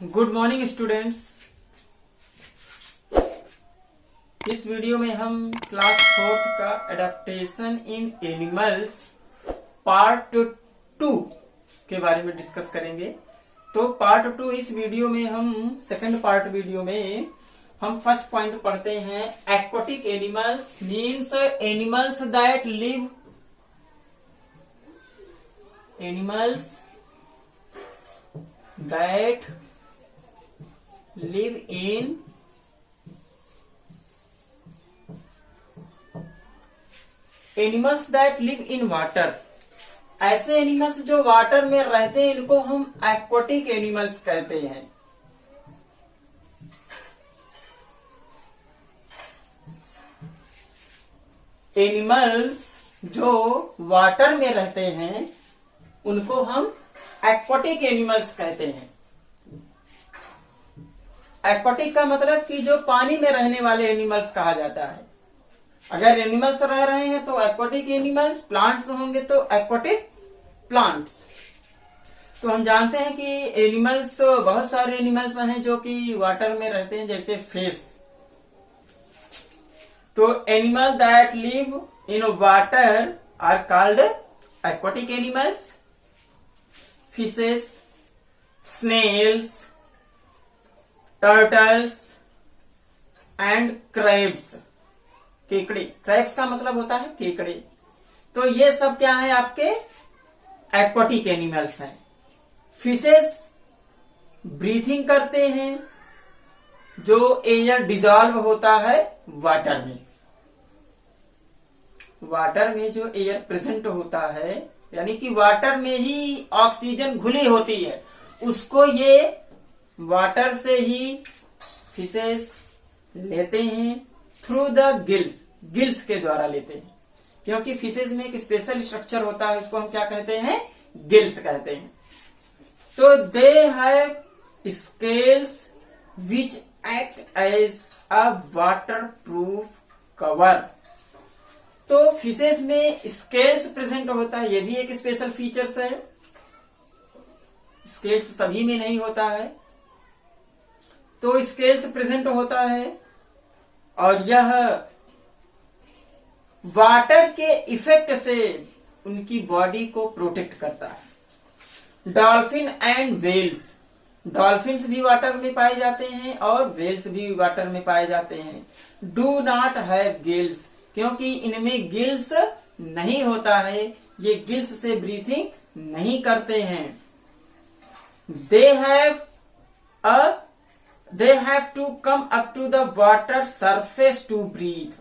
Good morning students. इस video में हम क्लास 4th का एडेप्टेशन इन एनिमल्स पार्ट 2 के बारे में डिस्कस करेंगे। तो पार्ट 2 इस वीडियो में हम सेकंड पार्ट वीडियो में हम फर्स्ट पॉइंट पढ़ते हैं। Aquatic animals means animals that live in animals that live in water. ऐसे एनिमल्स जो वाटर में रहते हैं इनको हम एक्वाटिक एनिमल्स कहते हैं। एनिमल्स जो वाटर में रहते हैं उनको हम एक्वाटिक एनिमल्स कहते हैं। एक्वाटिक का मतलब कि जो पानी में रहने वाले एनिमल्स कहा जाता है। अगर एनिमल्स रह रहे हैं तो एक्वाटिक एनिमल्स, प्लांट्स होंगे तो एक्वाटिक प्लांट्स। तो हम जानते हैं कि एनिमल्स, बहुत सारे एनिमल्स हैं जो कि वाटर में रहते हैं, जैसे फिश। तो animal that live in water are called aquatic animals. Fishes, snails, turtles and crabs. केकड़े, क्रैब्स का मतलब होता है केकड़े। तो ये सब क्या है? आपके एक्वाटिक एनिमल्स हैं। फिशेस ब्रीथिंग करते हैं, जो एयर डिजॉल्व होता है वाटर में। वाटर में जो एयर प्रेजेंट होता है, यानी कि वाटर में ही ऑक्सीजन घुली होती है, उसको ये वाटर से ही फिशेस लेते हैं थ्रू द गिल्स। गिल्स के द्वारा लेते हैं, क्योंकि फिशेज में एक स्पेशल स्ट्रक्चर होता है, उसको हम क्या कहते हैं? गिल्स कहते हैं। तो they have scales which act as a water proof cover. तो फिशेज में स्केल्स प्रेजेंट होता है, ये भी एक स्पेशल फीचर्स है। स्केल्स सभी में नहीं होता है, तो स्केल्स प्रेजेंट होता है और यह वाटर के इफेक्ट से उनकी बॉडी को प्रोटेक्ट करता है। डॉल्फिन एंड वेल्स, डॉल्फिन्स भी वाटर में पाए जाते हैं और वेल्स भी वाटर में पाए जाते हैं। डू नॉट हैव गिल्स, क्योंकि इनमें गिल्स नहीं होता है, ये गिल्स से ब्रीथिंग नहीं करते हैं। They have to come up to the water surface to breathe,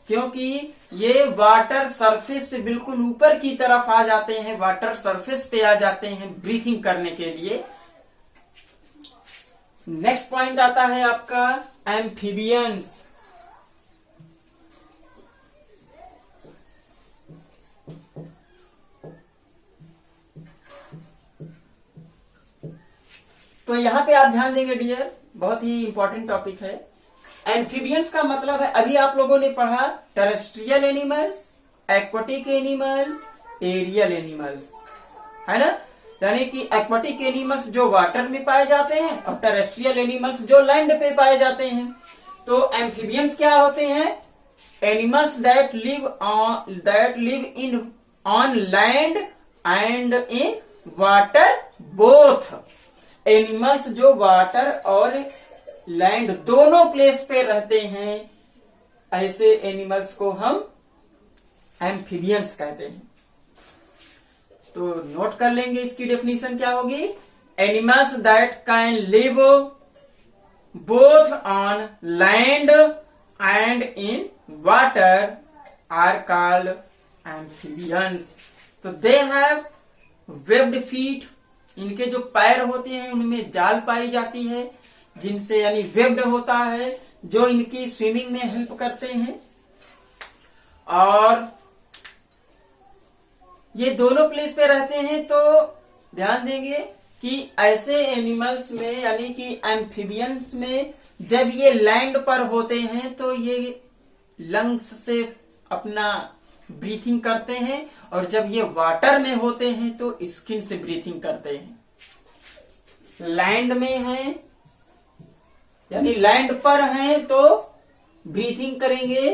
क्योंकि ये वाटर सरफेस पे बिल्कुल ऊपर की तरफ आ जाते हैं, वाटर सरफेस पे आ जाते हैं ब्रीथिंग करने के लिए। नेक्स्ट पॉइंट आता है आपका एम्फीबियंस। तो यहां पे आप ध्यान देंगे डियर, बहुत ही इंपॉर्टेंट टॉपिक है। एम्फीबियंस का मतलब है, अभी आप लोगों ने पढ़ा terrestrial animals, aquatic animals, aerial animals, है ना। यानी कि एक्वाटिक एनिमल्स जो वाटर में पाए जाते हैं और टेरेस्ट्रियल एनिमल्स जो लैंड पे पाए जाते हैं। तो एम्फीबियंस क्या होते हैं? Animals that live in on land and in water both. Animals जो वाटर और लैंड दोनों प्लेस पे रहते हैं, ऐसे एनिमल्स को हम एम्फीबियंस कहते हैं। तो नोट कर लेंगे, इसकी डेफिनेशन क्या होगी? Animals that can live both on land and in water are called amphibians. तो दे हैव वेब्ड फीट, इनके जो पैर होते हैं उनमें जाल पाई जाती है, जिनसे यानी वेब्ड होता है, जो इनकी स्विमिंग में हेल्प करते हैं। और ये दोनों प्लेस पे रहते हैं। तो ध्यान देंगे कि ऐसे एनिमल्स में, यानी कि एम्फीबियंस में, जब ये लैंड पर होते हैं तो ये लंग्स से अपना ब्रीथिंग करते हैं, और जब ये वाटर में होते हैं तो स्किन से ब्रीथिंग करते हैं। लैंड में हैं यानी लैंड पर हैं तो ब्रीथिंग करेंगे,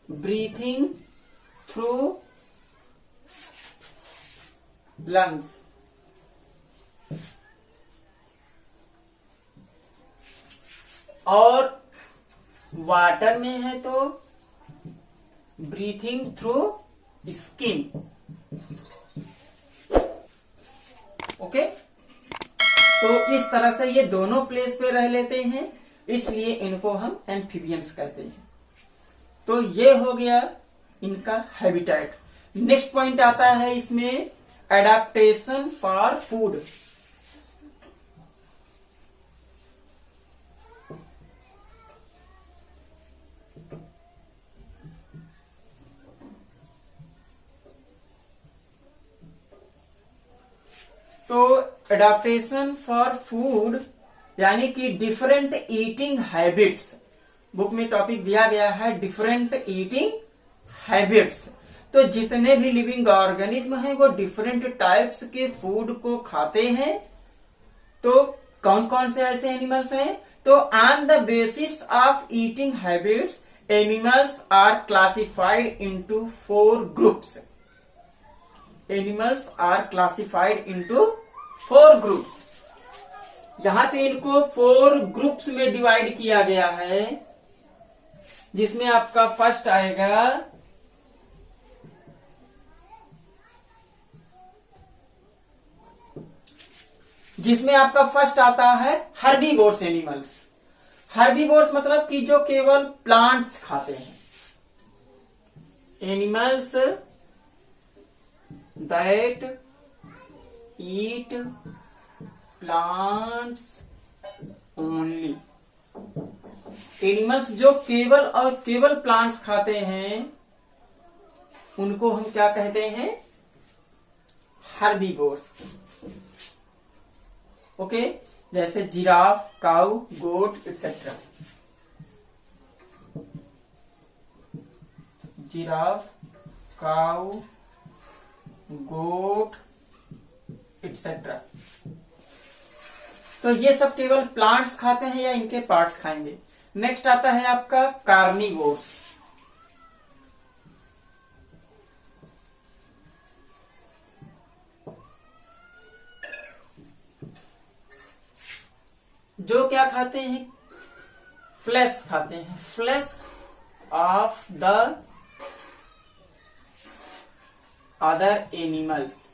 ब्रीथिंग थ्रू लंग्स। और वाटर में है तो ब्रीथिंग थ्रू स्किन। ओके, तो इस तरह से ये दोनों प्लेस पे रह लेते हैं, इसलिए इनको हम एम्फीबियंस कहते हैं। तो ये हो गया इनका हैबिटेट। नेक्स्ट पॉइंट आता है इसमें एडेप्टेशन फॉर फूड। तो एडाप्टेशन फॉर फूड यानी कि डिफरेंट ईटिंग हैबिट्स, बुक में टॉपिक दिया गया है डिफरेंट ईटिंग हैबिट्स। तो जितने भी लिविंग ऑर्गेनिज्म हैं वो डिफरेंट टाइप्स के फूड को खाते हैं। तो कौन कौन से ऐसे एनिमल्स हैं? तो on the basis of eating habits animals are classified into 4 groups. Animals are classified into 4 groups. यहां पे इनको 4 ग्रुप्स में डिवाइड किया गया है, जिसमें आपका फर्स्ट आएगा आता है हर्बीवोर्स एनिमल्स। हर्बीवोर्स मतलब कि जो केवल प्लांट्स खाते हैं। Animals that eat plants only. Animals जो केवल और केवल प्लांट्स खाते हैं उनको हम क्या कहते हैं? हर्बीवोर्स। ओके, जैसे जिराफ, काऊ, गोट एटसेट्रा। जिराफ, काऊ, गोट एटसेट्रा। तो ये सब केवल प्लांट्स खाते हैं या इनके पार्ट्स खाएंगे। नेक्स्ट आता है आपका कार्निवोर्स। जो क्या खाते हैं? फ्लैश खाते हैं। Flash of the other animals.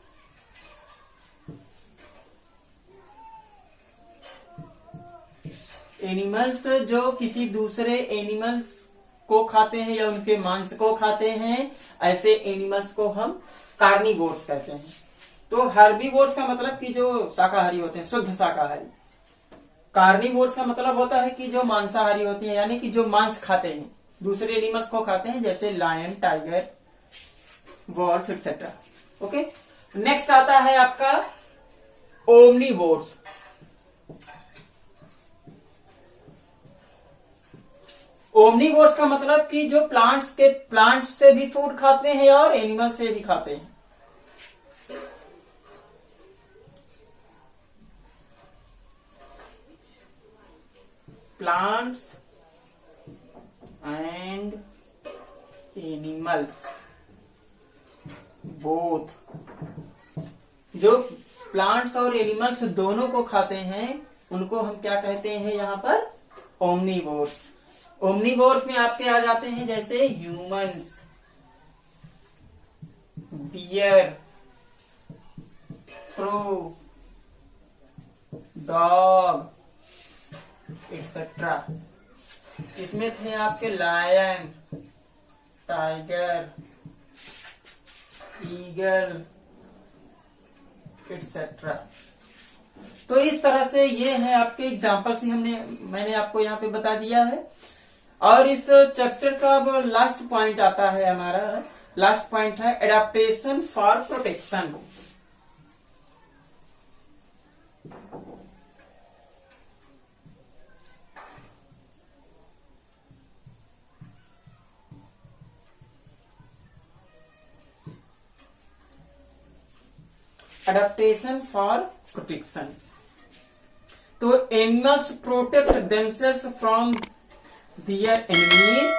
Animals जो किसी दूसरे एनिमल्स को खाते हैं या उनके मांस को खाते हैं, ऐसे एनिमल्स को हम कार्निवोर्स कहते हैं। तो हर्बीवोर्स का मतलब कि जो शाकाहारी होते हैं, शुद्ध शाकाहारी। कार्निवोर्स का मतलब होता है कि जो मांसाहारी होते हैं, यानी कि जो मांस खाते हैं, दूसरे एनिमल्स को खाते हैं, जैसे lion, tiger, wolf etcetera. Okay, next आता है आपका ओमनीवोर्स। ओमनीवोर्स का मतलब कि जो प्लांट्स से भी फूड खाते हैं और एनिमल से भी खाते हैं। Plants and animals both. जो प्लांट्स और एनिमल्स दोनों को खाते हैं उनको हम क्या कहते हैं? यहां पर ओमनीवोर्स। ओमनीवोर्स में आपके आ जाते हैं जैसे humans, bear, crow, dog etcetera. इसमें थे आपके लायन, टाइगर, ईगल एटसेट्रा। तो इस तरह से ये है आपके एग्जाम्पल्स ही मैंने आपको यहाँ पे बता दिया है। और इस चैप्टर का अब लास्ट पॉइंट आता है हमारा। लास्ट पॉइंट है adaptation for protection. Adaptation for protection. तो animals protect themselves from their enemies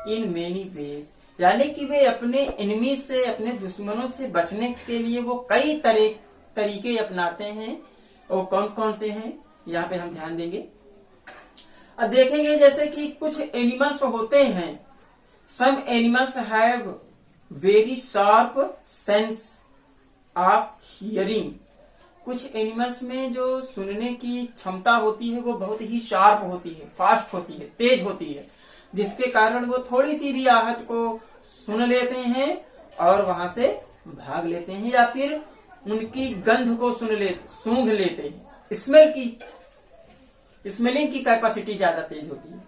in many ways, यानी कि वे अपने एनिमी से, अपने दुश्मनों से बचने के लिए वो कई तरीके अपनाते हैं। और कौन कौन से हैं यहाँ पे हम ध्यान देंगे। अब देखेंगे जैसे कि कुछ एनिमल्स होते हैं, some animals have very sharp sense of hearing. कुछ एनिमल्स में जो सुनने की क्षमता होती है वो बहुत ही शार्प होती है, फास्ट होती है, तेज होती है, जिसके कारण वो थोड़ी सी भी आहट को सुन लेते हैं और वहां से भाग लेते हैं, या फिर उनकी गंध को सूंघ लेते हैं। स्मेलिंग की कैपेसिटी ज्यादा तेज होती है।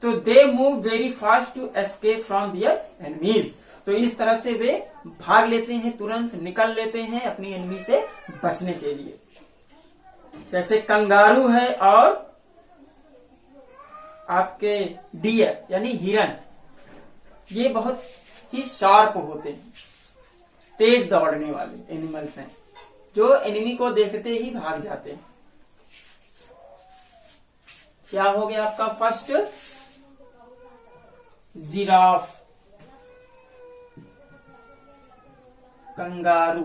तो they move very fast to escape from their enemies. तो इस तरह से वे भाग लेते हैं, तुरंत निकल लेते हैं अपनी एनिमी से बचने के लिए। जैसे कंगारू है और आपके डियर यानी हिरन, ये बहुत ही शार्प होते हैं, तेज दौड़ने वाले एनिमल्स हैं, जो एनिमी को देखते ही भाग जाते हैं। क्या हो गया आपका first? Giraffe, kangaroo,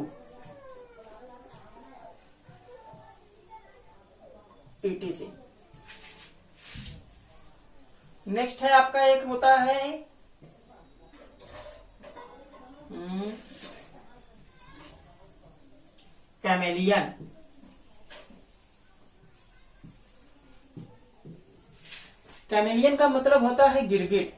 etc। Next है आपका एक होता है कैमेलियन। कैमेलियन का मतलब होता है गिरगिट।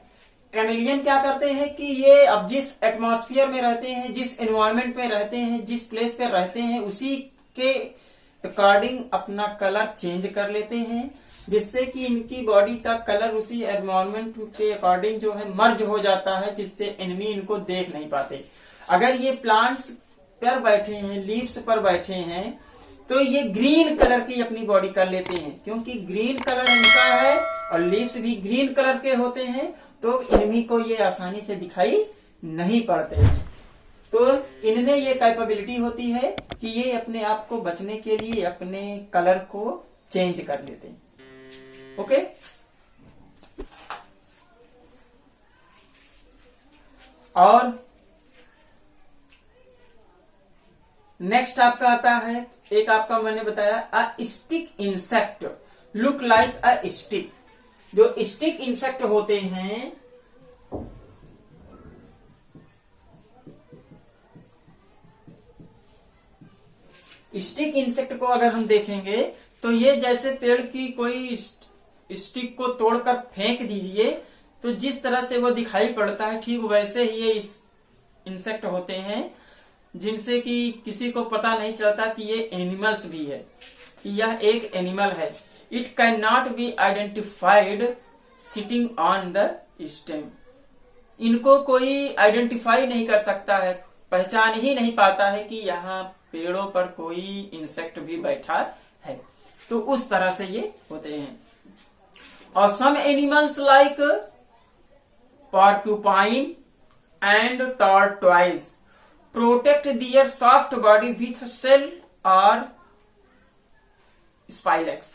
कैमेलियन क्या करते हैं कि ये अब जिस एटमॉस्फेयर में रहते हैं, जिस एनवायरनमेंट में रहते हैं, जिस प्लेस पे रहते हैं, उसी के अकॉर्डिंग अपना कलर चेंज कर लेते हैं, जिससे कि इनकी बॉडी का कलर उसी एनवायरनमेंट के अकॉर्डिंग जो है मर्ज हो जाता है, जिससे एनिमी इनको देख नहीं पाते। अगर ये प्लांट्स पर बैठे हैं, लीव्स पर बैठे हैं, तो ये ग्रीन कलर की अपनी बॉडी कर लेते हैं, क्योंकि ग्रीन कलर इनका है और लीव्स भी ग्रीन कलर के होते हैं, तो एनिमी को ये आसानी से दिखाई नहीं पड़ते हैं। तो इनमें ये कैपेबिलिटी होती है कि ये अपने आप को बचने के लिए अपने कलर को चेंज कर लेते हैं। ओके, और नेक्स्ट आपका आता है, एक आपका मैंने बताया a stick insect look like a stick. जो स्टिक इंसेक्ट होते हैं, स्टिक इंसेक्ट को अगर हम देखेंगे तो ये जैसे पेड़ की कोई स्टिक को तोड़कर फेंक दीजिए तो जिस तरह से वो दिखाई पड़ता है, ठीक वैसे ही ये इंसेक्ट होते हैं, जिनसे कि किसी को पता नहीं चलता कि ये एनिमल्स भी है, कि यह एक एनिमल है। It can not be identified sitting on the stem. इनको कोई आइडेंटिफाई नहीं कर सकता है, पहचान ही नहीं पाता है कि यहाँ पेड़ों पर कोई इंसेक्ट भी बैठा है। तो उस तरह से ये होते हैं। और some animals like porcupine and tortoise protect their soft body with shell or spikes।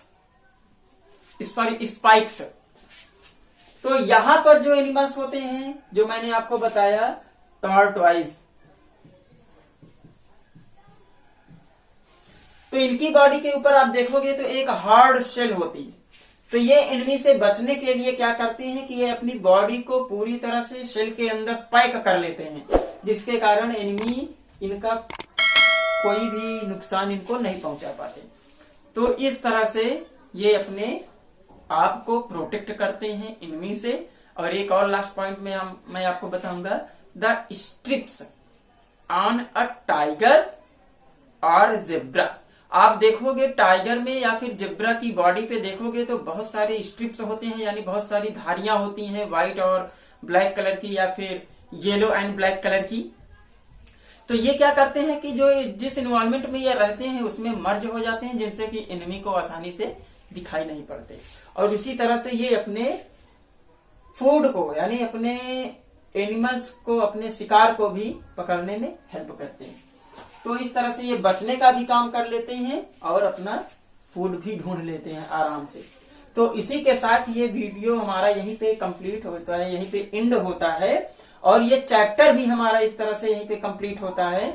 तो यहां पर जो एनिमल्स होते हैं, जो मैंने आपको बताया टॉर्टवाइज, तो इनकी बॉडी के ऊपर आप देखोगे तो एक हार्ड शेल होती है। तो ये एनिमी से बचने के लिए क्या करते हैं कि ये अपनी बॉडी को पूरी तरह से शेल के अंदर पैक कर लेते हैं, जिसके कारण एनिमी इनका कोई भी नुकसान इनको नहीं पहुंचा पाते। तो इस तरह से ये अपने आप को प्रोटेक्ट करते हैं एनिमी से। और एक और लास्ट पॉइंट में मैं आपको बताऊंगा, the strips on a tiger और जेब्रा। आप देखोगे टाइगर में या फिर जेब्रा की बॉडी पे देखोगे तो बहुत सारे स्ट्रिप्स होते हैं, यानी बहुत सारी धारियां होती हैं, व्हाइट और ब्लैक कलर की या फिर येलो एंड ब्लैक कलर की। तो ये क्या करते हैं कि जो जिस एनवायरनमेंट में ये रहते हैं उसमें मर्ज हो जाते हैं, जिनसे कि एनिमी को आसानी से दिखाई नहीं पड़ते। और उसी तरह से ये अपने फूड को, यानी अपने एनिमल्स को, अपने शिकार को भी पकड़ने में हेल्प करते हैं। तो इस तरह से ये बचने का भी काम कर लेते हैं और अपना फूड भी ढूंढ लेते हैं आराम से। तो इसी के साथ ये वीडियो हमारा यहीं पे कंप्लीट होता है, यहीं पे एंड होता है और ये चैप्टर भी हमारा इस तरह से यहीं पे कंप्लीट होता है।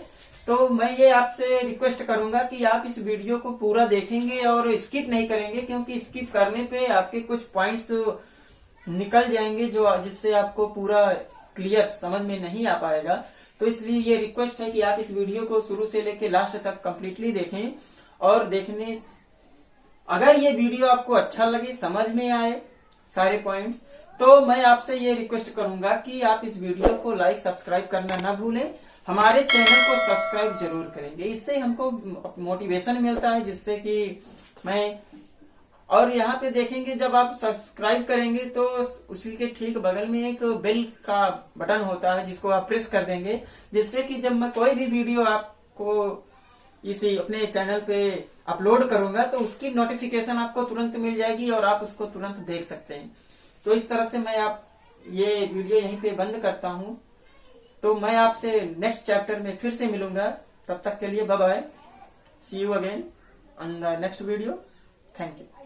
तो मैं ये आपसे रिक्वेस्ट करूंगा कि आप इस वीडियो को पूरा देखेंगे और स्किप नहीं करेंगे, क्योंकि स्किप करने पे आपके कुछ पॉइंट्स निकल जाएंगे जो जिससे आपको पूरा क्लियर समझ में नहीं आ पाएगा। तो इसलिए ये रिक्वेस्ट है कि आप इस वीडियो को शुरू से लेकर लास्ट तक कंप्लीटली देखें और देखने अगर ये वीडियो आपको अच्छा लगे, समझ में आए सारे पॉइंट्स, तो मैं आपसे ये रिक्वेस्ट करूंगा कि आप इस वीडियो को लाइक सब्सक्राइब करना ना भूलें। हमारे चैनल को सब्सक्राइब जरूर करेंगे, इससे हमको मोटिवेशन मिलता है, जिससे कि मैं और यहाँ पे देखेंगे जब आप सब्सक्राइब करेंगे तो उसी के ठीक बगल में एक बेल का बटन होता है जिसको आप प्रेस कर देंगे, जिससे कि जब मैं कोई भी वीडियो आपको इसी अपने चैनल पे अपलोड करूंगा तो उसकी नोटिफिकेशन आपको तुरंत मिल जाएगी और आप उसको तुरंत देख सकते हैं। तो इस तरह से मैं ये वीडियो यहीं पे बंद करता हूं। तो मैं आपसे नेक्स्ट चैप्टर में फिर से मिलूंगा, तब तक के लिए bye bye, see you again on the next video. Thank you.